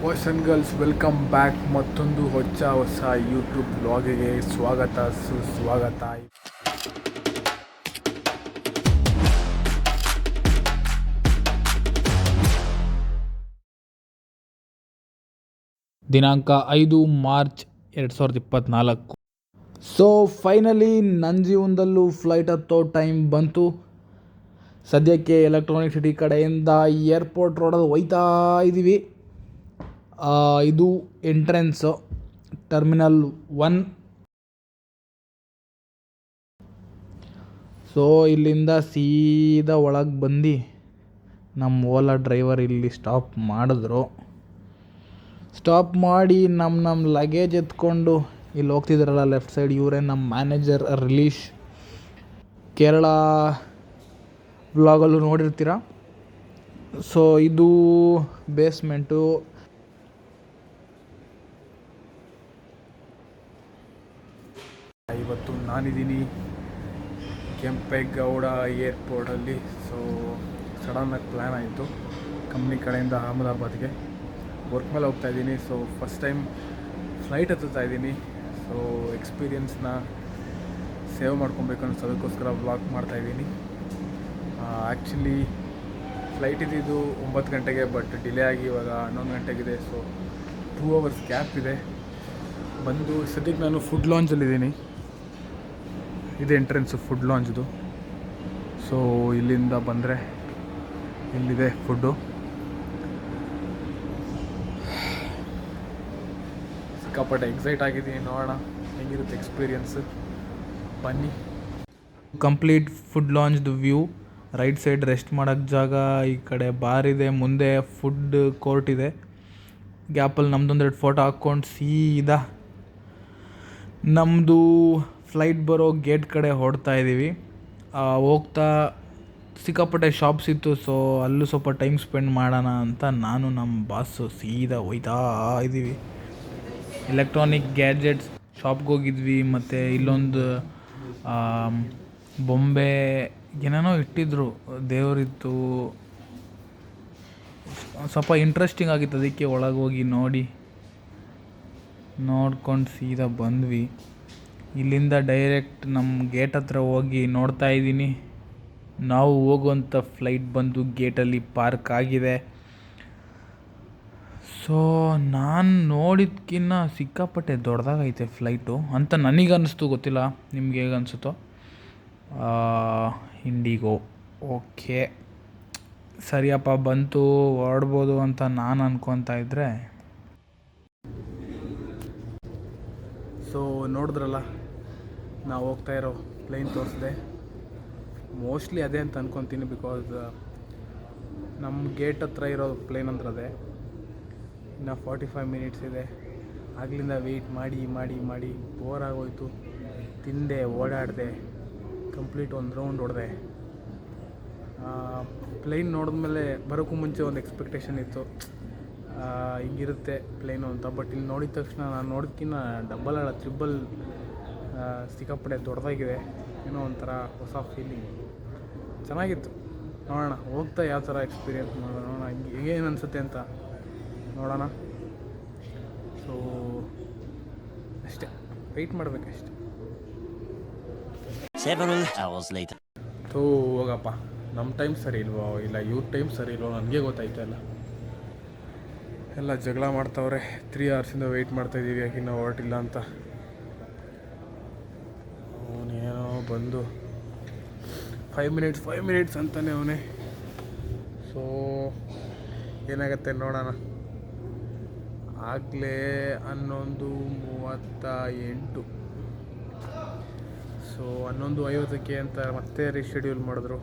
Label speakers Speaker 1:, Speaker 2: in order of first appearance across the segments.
Speaker 1: Boys and girls, welcome back. ಮತ್ತೊಂದು ಹೊಸ YouTube ಬ್ಲಾಗಿಗೆ ಸುಸ್ವಾಗತ. ದಿನಾಂಕ 5 ಮಾರ್ಚ್ 2024. ಸೊ ಫೈನಲಿ ನನ್ನ ಜೀವನದಲ್ಲೂ ಫ್ಲೈಟ್ ಹತ್ತೋ ಟೈಮ್ ಬಂತು. ಸದ್ಯಕ್ಕೆ ಎಲೆಕ್ಟ್ರಾನಿಕ್ ಸಿಟಿ ಕಡೆಯಿಂದ ಏರ್ಪೋರ್ಟ್ ರೋಡಲ್ಲಿ ಹೋಯ್ತಾ ಇದ್ದೀವಿ. ಇದು ಎಂಟ್ರೆನ್ಸು, ಟರ್ಮಿನಲ್ 1. ಸೊ ಇಲ್ಲಿಂದ ಸೀದಾ ಒಳಗೆ ಬಂದು ನಮ್ಮ ಓಲಾ ಡ್ರೈವರ್ ಇಲ್ಲಿ ಸ್ಟಾಪ್ ಮಾಡಿದ್ರು. ಸ್ಟಾಪ್ ಮಾಡಿ ನಮ್ಮ ಲಗೇಜ್ ಎತ್ಕೊಂಡು ಇಲ್ಲಿ ಹೋಗ್ತಿದ್ದಾರಲ್ಲ ಲೆಫ್ಟ್ ಸೈಡ್, ಇವರೇ ನಮ್ಮ ಮ್ಯಾನೇಜರ್ ರಿಲೀಶ್. ಕೇರಳ ವ್ಲಾಗಲ್ಲೂ ನೋಡಿರ್ತೀರ. ಸೊ ಇದು ಬೇಸ್ಮೆಂಟು. ಇವತ್ತು ನಾನಿದ್ದೀನಿ ಕೆಂಪೇಗೌಡ ಏರ್ಪೋರ್ಟಲ್ಲಿ. ಸೊ ಸಡನ್ನಾಗಿ ಪ್ಲ್ಯಾನ್ ಆಯಿತು ಕಂಪ್ನಿ ಕಡೆಯಿಂದ ಅಹಮದಾಬಾದ್ಗೆ ವರ್ಕ್ ಮೇಲೆ ಹೋಗ್ತಾಯಿದ್ದೀನಿ. ಸೊ ಫಸ್ಟ್ ಟೈಮ್ ಫ್ಲೈಟ್ ಹತ್ತುತ್ತಾ ಇದ್ದೀನಿ. ಸೊ ಎಕ್ಸ್ಪೀರಿಯನ್ಸ್ನ ಸೇವ್ ಮಾಡ್ಕೊಬೇಕು ಅನ್ನಿಸೋದಕ್ಕೋಸ್ಕರ ವ್ಲಾಗ್ ಮಾಡ್ತಾಯಿದ್ದೀನಿ. ಆ್ಯಕ್ಚುಲಿ ಫ್ಲೈಟ್ ಇದ್ದಿದ್ದು 9 ಗಂಟೆಗೆ, ಬಟ್ ಡಿಲೇ ಆಗಿ ಇವಾಗ 11 ಗಂಟೆಗಿದೆ. ಸೊ 2 hours ಗ್ಯಾಪ್ ಇದೆ. ಬಂದು ಸದ್ಯಕ್ಕೆ ನಾನು ಫುಡ್ ಲಾಂಜಲ್ಲಿದ್ದೀನಿ. ಇದು ಎಂಟ್ರೆನ್ಸು ಫುಡ್ ಲಾಂಜ್ದು. ಸೊ ಇಲ್ಲಿಂದ ಬಂದರೆ ಇಲ್ಲಿದೆ ಫುಡ್ಡು. ಸಿಕ್ಕಾಪಟ್ಟೆ ಎಕ್ಸೈಟ್ ಆಗಿದ್ದೀನಿ, ನೋಡೋಣ ಹೇಗಿರುತ್ತೆ ಎಕ್ಸ್ಪೀರಿಯನ್ಸು. ಬನ್ನಿ. ಕಂಪ್ಲೀಟ್ ಫುಡ್ ಲಾಂಜ್ದು ವ್ಯೂ. ರೈಟ್ ಸೈಡ್ ರೆಸ್ಟ್ ಮಾಡೋಕ್ಕೆ ಜಾಗ, ಈ ಕಡೆ ಬಾರ್ ಇದೆ, ಮುಂದೆ ಫುಡ್ ಕೋರ್ಟ್ ಇದೆ. ಗ್ಯಾಪಲ್ಲಿ ನಮ್ಮದೊಂದೆರಡು ಫೋಟೋ ಹಾಕ್ಕೊಂಡು ಸೀದಾ ನಮ್ಮದು ಫ್ಲೈಟ್ ಬರೋ ಗೇಟ್ ಕಡೆ ಹೊರಡ್ತಾ ಇದ್ದೀವಿ. ಹೋಗ್ತಾ ಸಿಕ್ಕಾಪಟ್ಟೆ ಶಾಪ್ಸ್ ಇತ್ತು. ಸೊ ಅಲ್ಲೂ ಸ್ವಲ್ಪ ಟೈಮ್ ಸ್ಪೆಂಡ್ ಮಾಡೋಣ ಅಂತ ನಾನು ನಮ್ಮ ಬಾಸು ಸೀದಾ ಹೋಯ್ತಾ ಇದ್ದೀವಿ. ಎಲೆಕ್ಟ್ರಾನಿಕ್ ಗ್ಯಾಜೆಟ್ಸ್ ಶಾಪ್ಗೆ ಹೋಗಿದ್ವಿ. ಮತ್ತು ಇಲ್ಲೊಂದು ಬೊಂಬೆ ಏನೇನೋ ಇಟ್ಟಿದ್ರು, ದೇವರಿತ್ತು. ಸ್ವಲ್ಪ ಇಂಟ್ರೆಸ್ಟಿಂಗ್ ಆಗಿತ್ತು, ಅದಕ್ಕೆ ಒಳಗೆ ಹೋಗಿ ನೋಡ್ಕೊಂಡು ಸೀದಾ ಬಂದ್ವಿ. ಇಲ್ಲಿಂದ ಡೈರೆಕ್ಟ್ ನಮ್ಮ ಗೇಟ್ ಹತ್ರ ಹೋಗಿ ನೋಡ್ತಾ ಇದ್ದೀನಿ. ನಾವು ಹೋಗುವಂಥ ಫ್ಲೈಟ್ ಬಂದು ಗೇಟಲ್ಲಿ ಪಾರ್ಕ್ ಆಗಿದೆ. ಸೊ ನಾನು ನೋಡಿದ್ಕಿನ್ನ ಸಿಕ್ಕಾಪಟ್ಟೆ ದೊಡ್ಡದಾಗೈತೆ ಫ್ಲೈಟು ಅಂತ ನನಗನ್ನಿಸ್ತು, ಗೊತ್ತಿಲ್ಲ ನಿಮ್ಗೆ ಹೇಗೆ ಅನಿಸುತ್ತೋ. ಇಂಡಿಗೋ ಓಕೆ, ಸರಿಯಪ್ಪ ಬಂತು, ಹೊರಡ್ಬೋದು ಅಂತ ನಾನು ಅನ್ಕೊತಾ ಇದ್ದರೆ. ಸೊ ನೋಡಿದ್ರಲ್ಲ, ನಾವು ಹೋಗ್ತಾ ಇರೋ ಪ್ಲೇನ್ ತೋರಿಸಿದೆ. ಮೋಸ್ಟ್ಲಿ ಅದೇ ಅಂತ ಅಂದ್ಕೊತೀನಿ, ಬಿಕಾಸ್ ನಮ್ಮ ಗೇಟ್ ಹತ್ರ ಇರೋ ಪ್ಲೇನ್ ಅಂದ್ರೆ ಅದೇ. ಇನ್ನು 45 ಮಿನಿಟ್ಸ್ ಇದೆ. ಆಗಲಿಂದ ವೆಯ್ಟ್ ಮಾಡಿ ಬೋರ್ ಆಗೋಯ್ತು. ತಿಂದೆ, ಓಡಾಡಿದೆ, ಕಂಪ್ಲೀಟ್ ಒಂದು ರೌಂಡ್ ಹೊಡೆದೆ. ಪ್ಲೇನ್ ನೋಡಿದ್ಮೇಲೆ ಬರೋಕ್ಕೂ ಮುಂಚೆ ಒಂದು ಎಕ್ಸ್ಪೆಕ್ಟೇಷನ್ ಇತ್ತು, ಹಿಂಗಿರುತ್ತೆ ಪ್ಲೇನು ಅಂತ. ಬಟ್ ಇಲ್ಲಿ ನೋಡಿದ ತಕ್ಷಣ ನಾನು ನೋಡೋದಕ್ಕಿಂತ ಡಬಲ್ ಅಲ್ಲ ತ್ರಿಬಲ್ ಸಿಕ್ಕಾಪಟ್ಟೆ ದೊಡ್ಡದಾಗಿದೆ. ಏನೋ ಒಂಥರ ಹೊಸ ಫೀಲಿಂಗ್, ಚೆನ್ನಾಗಿತ್ತು. ನೋಡೋಣ ಹೋಗ್ತಾ ಯಾವ ಥರ ಎಕ್ಸ್ಪೀರಿಯೆನ್ಸ್ ನೋಡೋಣ, ಹೇಗೇನು ಅನಿಸುತ್ತೆ ಅಂತ ನೋಡೋಣ. ಸೊ ಅಷ್ಟೇ, ವೆಯ್ಟ್ ಮಾಡಬೇಕಷ್ಟೆ. ಹೋಗಪ್ಪ, ನಮ್ಮ ಟೈಮ್ ಸರಿ ಇಲ್ವೋ ಇಲ್ಲ ಇವ್ರ ಟೈಮ್ ಸರಿ ಇಲ್ವೋ ನನಗೆ ಗೊತ್ತಾಯ್ತಲ್ಲ. ಎಲ್ಲ ಜಗಳ ಮಾಡ್ತಾವ್ರೆ. 3 hours ವೆಯ್ಟ್ ಮಾಡ್ತಾಯಿದ್ದೀವಿ, ಯಾಕೆ ಇನ್ನೂ ಹೊರಟಿಲ್ಲ ಅಂತ. ಅವನೇನೋ ಬಂದು 5 ಮಿನಿಟ್ಸ್ ಅಂತಾನೆ ಅವನೇ. ಸೊ ಏನಾಗತ್ತೆ ನೋಡೋಣ. ಆಗಲೇ 11:38. ಸೊ 11:50 ಅಂತ ಮತ್ತೆ ರೀಶೆಡ್ಯೂಲ್ ಮಾಡಿದ್ರು.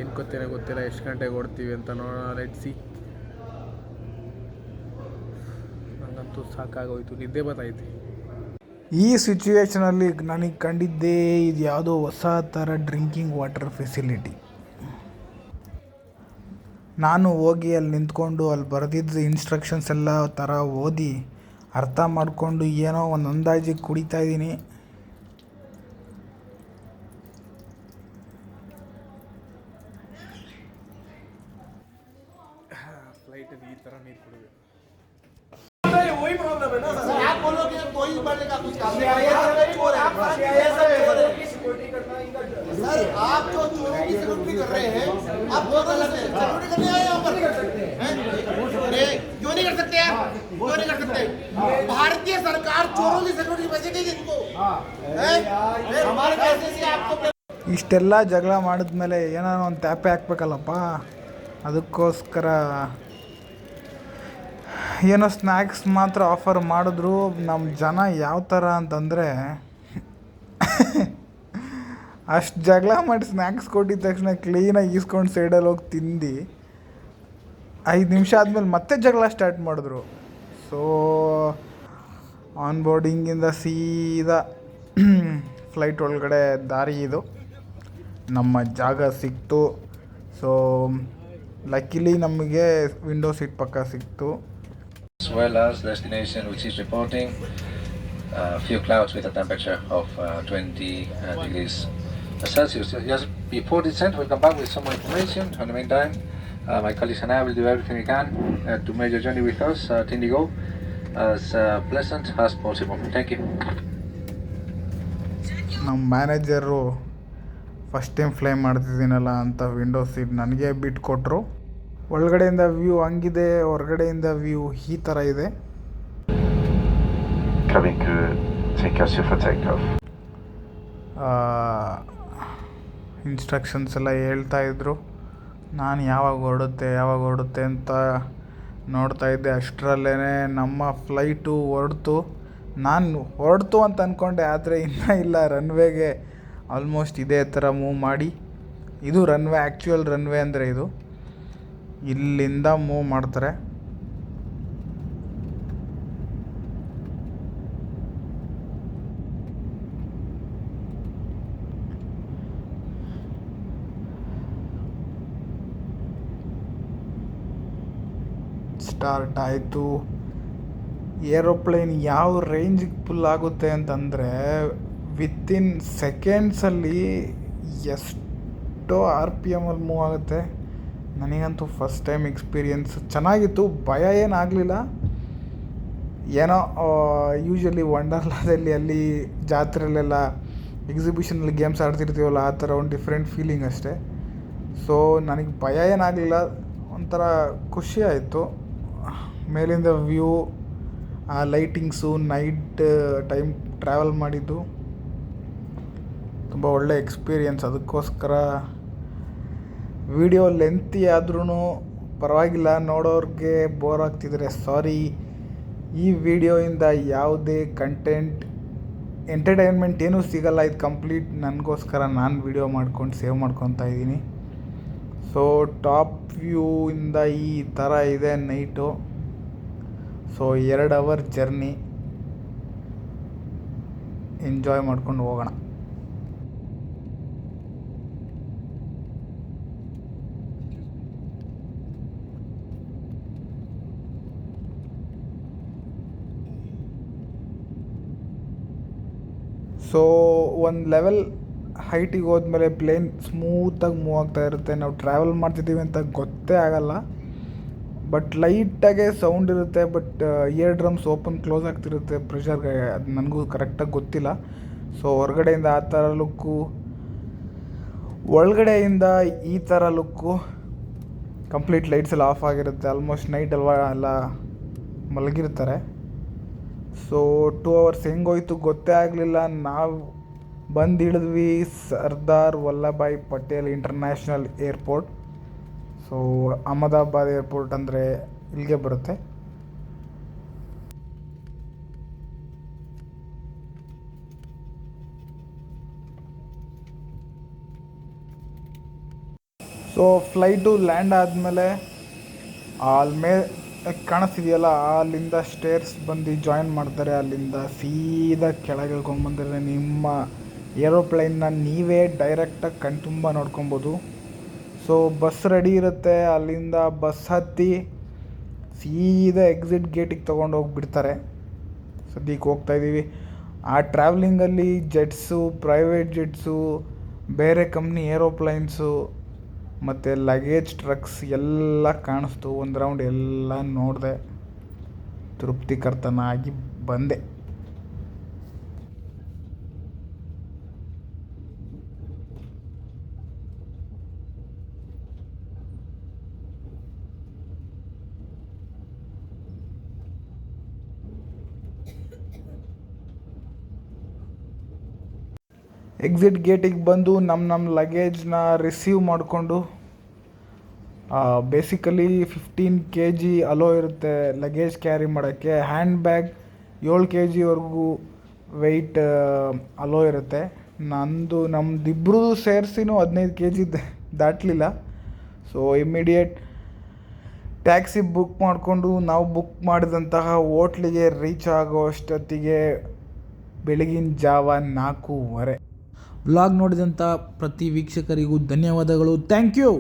Speaker 1: ಏನು ಗೊತ್ತಿಲ್ಲ ಎಷ್ಟು ಗಂಟೆಗೆ ಓಡ್ತೀವಿ ಅಂತ. ನೋಡೋಣ, ಲೆಟ್ ಸಿ. ನನಗಂತೂ ಸಾಕಾಗೋಯ್ತು, ನಿದ್ದೆ ಬರ್ತಾಯಿದೆ. ಈ ಸಿಚುವೇಷನಲ್ಲಿ ನನಗೆ ಕಂಡಿದ್ದೇ ಇದು ಯಾವುದೋ ಹೊಸ ಥರ ಡ್ರಿಂಕಿಂಗ್ ವಾಟರ್ ಫೆಸಿಲಿಟಿ. ನಾನು ಹೋಗಿ ಅಲ್ಲಿ ನಿಂತ್ಕೊಂಡು ಅಲ್ಲಿ ಬರೆದಿದ್ದ ಇನ್ಸ್ಟ್ರಕ್ಷನ್ಸ್ ಎಲ್ಲ ಥರ ಓದಿ ಅರ್ಥ ಮಾಡಿಕೊಂಡು ಏನೋ ಒಂದು ಅಂದಾಜಿಗೆ ಕುಡಿತಾ ಇದ್ದೀನಿ. ಫ್ಲೈಟಲ್ಲಿ ಈ ಥರ ನೀರು ಕುಡಿಬೇಕು.
Speaker 2: वही प्रॉब्लम है ना सर, आप बोलोगे कोई बढ़ने का कुछ काम सर, आप जो चोरों की सिक्योरिटी कर रहे हैं, आप बहुत गलत है। सिक्योरिटी करने आए यहाँ पर क्यों नहीं कर सकते आप? क्यों नहीं कर सकते? भारतीय सरकार चोरों की सिक्योरिटी पैसे देगी इनको, हमारे पैसे से आपको।
Speaker 3: ಇಷ್ಟೆಲ್ಲ ಜಗಳ ಮಾಡಿದ್ಮೇಲೆ ಏನಾರು ಒಂದು ತ್ಯಾಪೆ ಹಾಕ್ಬೇಕಲ್ಲಪ್ಪ, ಅದಕ್ಕೋಸ್ಕರ ಏನೋ ಸ್ನ್ಯಾಕ್ಸ್ ಮಾತ್ರ ಆಫರ್ ಮಾಡಿದ್ರು. ನಮ್ಮ ಜನ ಯಾವ ಥರ ಅಂತಂದರೆ ಅಷ್ಟು ಜಗಳ ಮಾಡಿ ಸ್ನ್ಯಾಕ್ಸ್ ಕೊಟ್ಟಿದ ತಕ್ಷಣ ಕ್ಲೀನಾಗಿ ಈಸ್ಕೊಂಡು ಸೈಡಲ್ಲಿ ಹೋಗಿ ತಿಂದು 5 ನಿಮಿಷ ಆದಮೇಲೆ ಮತ್ತೆ ಜಗಳ ಸ್ಟಾರ್ಟ್ ಮಾಡಿದ್ರು. ಸೊ ಆನ್ ಬೋರ್ಡಿಂಗಿಂದ ಸೀದಾ ಫ್ಲೈಟ್ ಒಳಗಡೆ ದಾರಿ ಇದು, ನಮ್ಮ ಜಾಗ ಸಿಕ್ತು. ಸೊ ಲಕ್ಕಿಲಿ ನಮಗೆ ವಿಂಡೋ ಸೀಟ್ ಪಕ್ಕ ಸಿಕ್ತು.
Speaker 4: As well as destination which is reporting few clouds with a temperature of 20 degrees Celsius. Just before descent, we'll come back with some more information. In the meantime, my colleagues and I will do everything we can to make your journey with us at Indigo as pleasant as possible. Thank you.
Speaker 3: ನಮ್ಮ manager first time fly ಮಾಡ್ತಿದ್ದೀನಲ್ಲ ಅಂತ window seat ನನಗೆ ಬಿಟ್ಕೊಟ್ರು. ಒಳಗಡೆಯಿಂದ view ಹಂಗಿದೆ, ಹೊರಗಡೆಯಿಂದ view ಈ ಥರ ಇದೆ.
Speaker 4: Cabin crew, take us for takeoff.
Speaker 3: Instructions ಎಲ್ಲ ಹೇಳ್ತಾಯಿದ್ರು. ನಾನು ಯಾವಾಗ ಹೊರಡುತ್ತೆ ಅಂತ ನೋಡ್ತಾಯಿದ್ದೆ. ಅಷ್ಟರಲ್ಲೇ ನಮ್ಮ ಫ್ಲೈಟು ಹೊರಡ್ತು. ನಾನು ಹೊರಡ್ತು ಅಂತ ಅಂದ್ಕೊಂಡೆ, ಆದರೆ ಇನ್ನೂ ಇಲ್ಲ. ರನ್ವೇಗೆ ಆಲ್ಮೋಸ್ಟ್ ಇದೇ ಥರ ಮೂವ್ ಮಾಡಿ, ಇದು ರನ್ವೇ, ಆ್ಯಕ್ಚುಯಲ್ ರನ್ವೇ ಅಂದರೆ ಇದು, ಇಲ್ಲಿಂದ ಮೂವ್ ಮಾಡ್ತಾರೆ. ಸ್ಟಾರ್ಟ್ ಆಯಿತು. ಏರೋಪ್ಲೇನ್ ಯಾವ ರೇಂಜಿಗೆ ಫುಲ್ ಆಗುತ್ತೆ ಅಂತಂದರೆ ವಿತಿನ್ ಸೆಕೆಂಡ್ಸಲ್ಲಿ ಎಷ್ಟೋ RPM ಮೂವ್ ಆಗುತ್ತೆ. ನನಗಂತೂ ಫಸ್ಟ್ ಟೈಮ್ ಎಕ್ಸ್ಪೀರಿಯನ್ಸ್ ಚೆನ್ನಾಗಿತ್ತು. ಭಯ ಏನಾಗಲಿಲ್ಲ. ಏನೋ ಯೂಶ್ವಲಿ ವಂಡರ್ಲಾದಲ್ಲಿ ಅಲ್ಲಿ ಜಾತ್ರೆಯಲ್ಲೆಲ್ಲ ಎಕ್ಸಿಬಿಷನಲ್ಲಿ ಗೇಮ್ಸ್ ಆಡ್ತಿರ್ತೀವಲ್ಲ, ಆ ಥರ ಒಂದು ಡಿಫ್ರೆಂಟ್ ಫೀಲಿಂಗ್ ಅಷ್ಟೇ. ಸೊ ನನಗೆ ಭಯ ಏನಾಗಲಿಲ್ಲ, ಒಂಥರ ಖುಷಿ ಆಯಿತು. ಮೇಲಿಂದ ವ್ಯೂ, ಆ ಲೈಟಿಂಗ್ಸು, ನೈಟ್ ಟೈಮ್ ಟ್ರಾವೆಲ್ ಮಾಡಿದ್ದು ತುಂಬ ಒಳ್ಳೆ ಎಕ್ಸ್ಪೀರಿಯನ್ಸ್. ಅದಕ್ಕೋಸ್ಕರ ವಿಡಿಯೋ ಲೆಂತಿ ಆದ್ರೂ ಪರವಾಗಿಲ್ಲ, ನೋಡೋರಿಗೆ ಬೋರ್ ಆಗ್ತಿದ್ರೆ ಸಾರಿ. ಈ ವಿಡಿಯೋಯಿಂದ ಯಾವುದೇ ಕಂಟೆಂಟ್, ಎಂಟರ್ಟೈನ್ಮೆಂಟ್ ಏನೂ ಸಿಗಲ್ಲ. ಇದು ಕಂಪ್ಲೀಟ್ ನನಗೋಸ್ಕರ ನಾನು ವಿಡಿಯೋ ಮಾಡ್ಕೊಂಡು ಸೇವ್ ಮಾಡ್ಕೊತಾ ಇದ್ದೀನಿ. ಸೊ ಟಾಪ್ ವ್ಯೂ ಇಂದ ಈ ಥರ ಇದೆ night. So 2 hour journey enjoy ಮಾಡ್ಕೊಂಡು ಹೋಗೋಣ. ಸೊ ಒಂದು ಲೆವೆಲ್ ಹೈಟಿಗೆ ಹೋದ್ಮೇಲೆ ಪ್ಲೇನ್ ಸ್ಮೂತಾಗಿ ಮೂವ್ ಆಗ್ತಾ ಇರುತ್ತೆ. ನಾವು ಟ್ರಾವೆಲ್ ಮಾಡ್ತಿದ್ದೀವಿ ಅಂತ ಗೊತ್ತೇ ಆಗಲ್ಲ. ಬಟ್ ಲೈಟಾಗೆ ಸೌಂಡ್ ಇರುತ್ತೆ. But year drums open close ಆಗ್ತಿರುತ್ತೆ ಪ್ರೆಷರ್ಗೆ. ಅದು ನನಗೂ ಕರೆಕ್ಟಾಗಿ ಗೊತ್ತಿಲ್ಲ. ಸೊ ಹೊರಗಡೆಯಿಂದ ಆ ಥರ ಲುಕ್ಕು, ಒಳಗಡೆಯಿಂದ ಈ ಥರ ಲುಕ್ಕು. ಕಂಪ್ಲೀಟ್ ಲೈಟ್ಸ್ ಎಲ್ಲ ಆಫ್ ಆಗಿರುತ್ತೆ. ಆಲ್ಮೋಸ್ಟ್ ನೈಟ್ ಅಲ್ವಾ, ಎಲ್ಲ ಮಲಗಿರ್ತಾರೆ. ಸೊ 2 ಅವರ್ಸ್ ಹೆಂಗೋಯ್ತು ಗೊತ್ತೇ ಆಗಲಿಲ್ಲ. ನಾವು ಬಂದು ಇಳಿದ್ವಿ Sardar Vallabhbhai Patel international airport. So Ahmedabad airport ಅಂದರೆ ಇಲ್ಲಿಗೆ ಬರುತ್ತೆ. ಸೊ ಫ್ಲೈಟು ಲ್ಯಾಂಡ್ ಆದಮೇಲೆ ಕಾಣಿಸ್ತಿದೆಯಲ್ಲ, ಅಲ್ಲಿಂದ ಸ್ಟೇರ್ಸ್ ಬಂದು ಜಾಯಿನ್ ಮಾಡ್ತಾರೆ. ಅಲ್ಲಿಂದ ಸೀದಾ ಕೆಳಗೆ ಇಳ್ಕೊಂಡ್ಬಂದರೆ ನಿಮ್ಮ ಏರೋಪ್ಲೇನ್ನ ನೀವೇ ಡೈರೆಕ್ಟಾಗಿ ಕಣ್ತುಂಬ ನೋಡ್ಕೊಬೋದು. ಸೊ ಬಸ್ ರೆಡಿ ಇರುತ್ತೆ. ಅಲ್ಲಿಂದ ಬಸ್ ಹತ್ತಿ ಸೀದಾ ಎಕ್ಸಿಟ್ ಗೇಟಿಗೆ ತೊಗೊಂಡೋಗಿಬಿಡ್ತಾರೆ. ಸದ್ಯಕ್ಕೆ ಹೋಗ್ತಾಯಿದ್ದೀವಿ. ಆ ಟ್ರಾವೆಲಿಂಗಲ್ಲಿ ಜೆಟ್ಸು, ಪ್ರೈವೇಟ್ ಜೆಟ್ಸು, ಬೇರೆ ಕಂಪ್ನಿ ಏರೋಪ್ಲೈನ್ಸು ಮತ್ತು ಲಗೇಜ್ ಟ್ರಕ್ಸ್ ಎಲ್ಲ ಕಾಣಿಸ್ತು. ಒಂದು ರೌಂಡ್ ಎಲ್ಲ ನೋಡಿದೆ. ತೃಪ್ತಿಕರ್ತನಾಗಿ ಬಂದೆ. ಎಕ್ಸಿಟ್ ಗೇಟಿಗೆ ಬಂದು ನಮ್ಮ ಲಗೇಜ್ನ ರಿಸೀವ್ ಮಾಡಿಕೊಂಡು, ಬೇಸಿಕಲಿ 15 kg ಅಲೋ ಇರುತ್ತೆ ಲಗೇಜ್ ಕ್ಯಾರಿ ಮಾಡೋಕ್ಕೆ. ಹ್ಯಾಂಡ್ ಬ್ಯಾಗ್ 7 kgವರೆಗೂ ವೆಯ್ಟ್ ಅಲೋ ಇರುತ್ತೆ. ನಮ್ಮದಿಬ್ಬರು ಸೇರಿಸಿನೂ 15 kg ದಾಟಲಿಲ್ಲ. ಸೊ ಇಮ್ಮಿಡಿಯೇಟ್ ಟ್ಯಾಕ್ಸಿ ಬುಕ್ ಮಾಡಿಕೊಂಡು ನಾವು ಬುಕ್ ಮಾಡಿದಂತಹ ಹೋಟ್ಲಿಗೆ ರೀಚ್ ಆಗೋ ಅಷ್ಟೊತ್ತಿಗೆ ಬೆಳಗಿನ ಜಾವ 4:15. ವ್ಲಾಗ್ ನೋಡಿದಂಥ ಪ್ರತಿ ವೀಕ್ಷಕರಿಗೂ ಧನ್ಯವಾದಗಳು. Thank you.